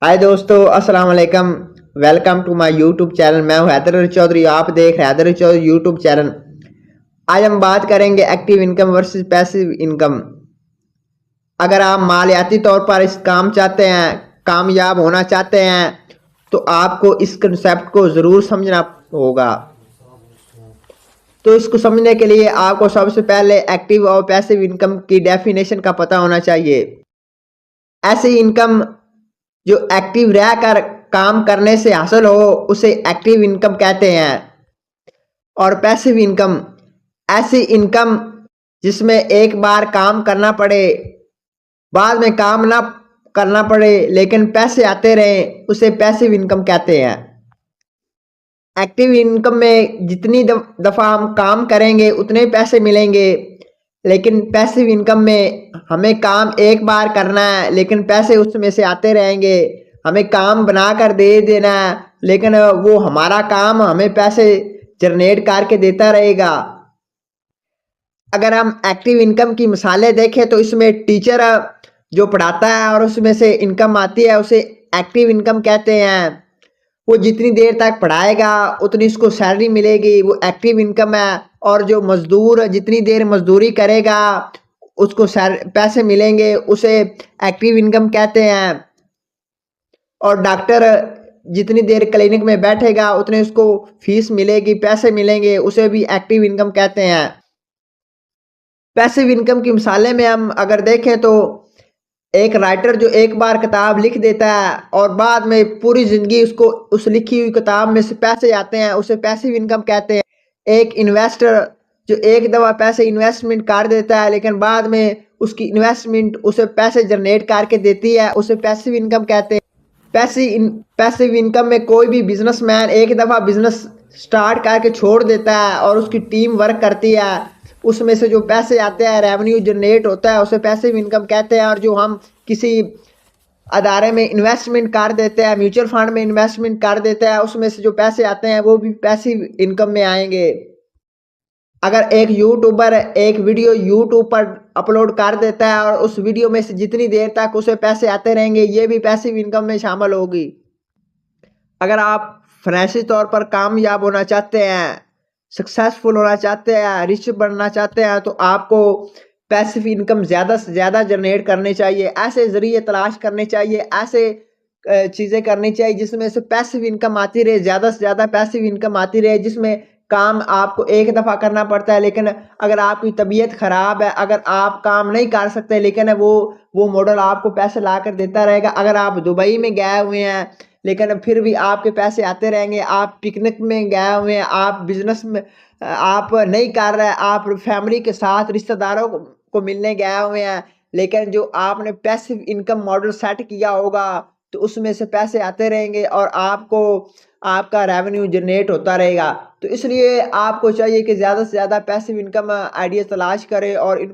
हाय दोस्तों, अस्सलाम वालेकुम। Welcome to my YouTube channel. मैं हूं हैदर अली चौधरी। आप देख रहे हैं हैदर अली चौधरी यूट्यूब चैनल। आज हम बात करेंगे active income versus passive income. अगर आप मालियाती तौर पर इस काम चाहते हैं, कामयाब होना चाहते हैं, तो आपको इस कंसेप्ट को ज़रूर समझना होगा। तो इसको समझने के लिए आपको सबसे पहले एक्टिव और पैसिव इनकम की डेफिनेशन का पता होना चाहिए। ऐसी इनकम जो एक्टिव रहकर काम करने से हासिल हो उसे एक्टिव इनकम कहते हैं। और पैसिव इनकम ऐसी इनकम जिसमें एक बार काम करना पड़े, बाद में काम ना करना पड़े लेकिन पैसे आते रहें, उसे पैसिव इनकम कहते हैं। एक्टिव इनकम में जितनी दफ़ा हम काम करेंगे उतने ही पैसे मिलेंगे, लेकिन पैसिव इनकम में हमें काम एक बार करना है लेकिन पैसे उसमें से आते रहेंगे। हमें काम बना कर दे देना है लेकिन वो हमारा काम हमें पैसे जनरेट करके देता रहेगा। अगर हम एक्टिव इनकम की मिसालें देखें तो इसमें टीचर जो पढ़ाता है और उसमें से इनकम आती है उसे एक्टिव इनकम कहते हैं। वो जितनी देर तक पढ़ाएगा उतनी उसको सैलरी मिलेगी, वो एक्टिव इनकम है। और जो मजदूर जितनी देर मजदूरी करेगा उसको पैसे मिलेंगे, उसे एक्टिव इनकम कहते हैं। और डॉक्टर जितनी देर क्लिनिक में बैठेगा उतने उसको फीस मिलेगी, पैसे मिलेंगे, उसे भी एक्टिव इनकम कहते हैं। पैसिव इनकम की मिसालें में हम अगर देखें तो एक राइटर जो एक बार किताब लिख देता है और बाद में पूरी ज़िंदगी उसको उस लिखी हुई किताब में से पैसे आते हैं, उसे पैसिव इनकम कहते हैं। एक इन्वेस्टर जो एक दफ़ा पैसे इन्वेस्टमेंट कर देता है लेकिन बाद में उसकी इन्वेस्टमेंट उसे पैसे जनरेट करके देती है, उसे पैसिव इनकम कहते हैं। पैसिव इनकम में कोई भी बिजनेसमैन एक दफ़ा बिजनेस स्टार्ट करके छोड़ देता है और उसकी टीम वर्क करती है, उसमें से जो पैसे आते हैं, रेवेन्यू जनरेट होता है, उसे पैसिव इनकम कहते हैं। और जो हम किसी अदारे में इन्वेस्टमेंट कर देते हैं, म्यूचुअल फंड में इन्वेस्टमेंट कर देते हैं, उसमें से जो पैसे आते हैं वो भी पैसिव इनकम में आएंगे। अगर एक यूट्यूबर एक वीडियो यूट्यूब पर अपलोड कर देता है और उस वीडियो में से जितनी देर तक उसे पैसे आते रहेंगे, ये भी पैसिव इनकम में शामिल होगी। अगर आप फाइनेंशियल तौर पर कामयाब होना चाहते हैं, सक्सेसफुल होना चाहते हैं, रिच बनना चाहते हैं, तो आपको पैसिव इनकम ज़्यादा से ज़्यादा जनरेट करने चाहिए। ऐसे ज़रिए तलाश करने चाहिए, ऐसे चीज़ें करनी चाहिए जिसमें से पैसिव इनकम आती रहे, ज़्यादा से ज़्यादा पैसिव इनकम आती रहे, जिसमें काम आपको एक दफ़ा करना पड़ता है लेकिन अगर आपकी तबीयत ख़राब है, अगर आप काम नहीं कर सकते लेकिन वो मॉडल आपको पैसे ला कर देता रहेगा। अगर आप दुबई में गए हुए हैं लेकिन फिर भी आपके पैसे आते रहेंगे। आप पिकनिक में गए हुए हैं, आप बिजनेस में आप नहीं कर रहे हैं, आप फैमिली के साथ रिश्तेदारों को मिलने गए हुए हैं, लेकिन जो आपने पैसिव इनकम मॉडल सेट किया होगा तो उसमें से पैसे आते रहेंगे और आपको आपका रेवेन्यू जनरेट होता रहेगा। तो इसलिए आपको चाहिए कि ज़्यादा से ज़्यादा पैसिव इनकम आइडिया तलाश करें और इन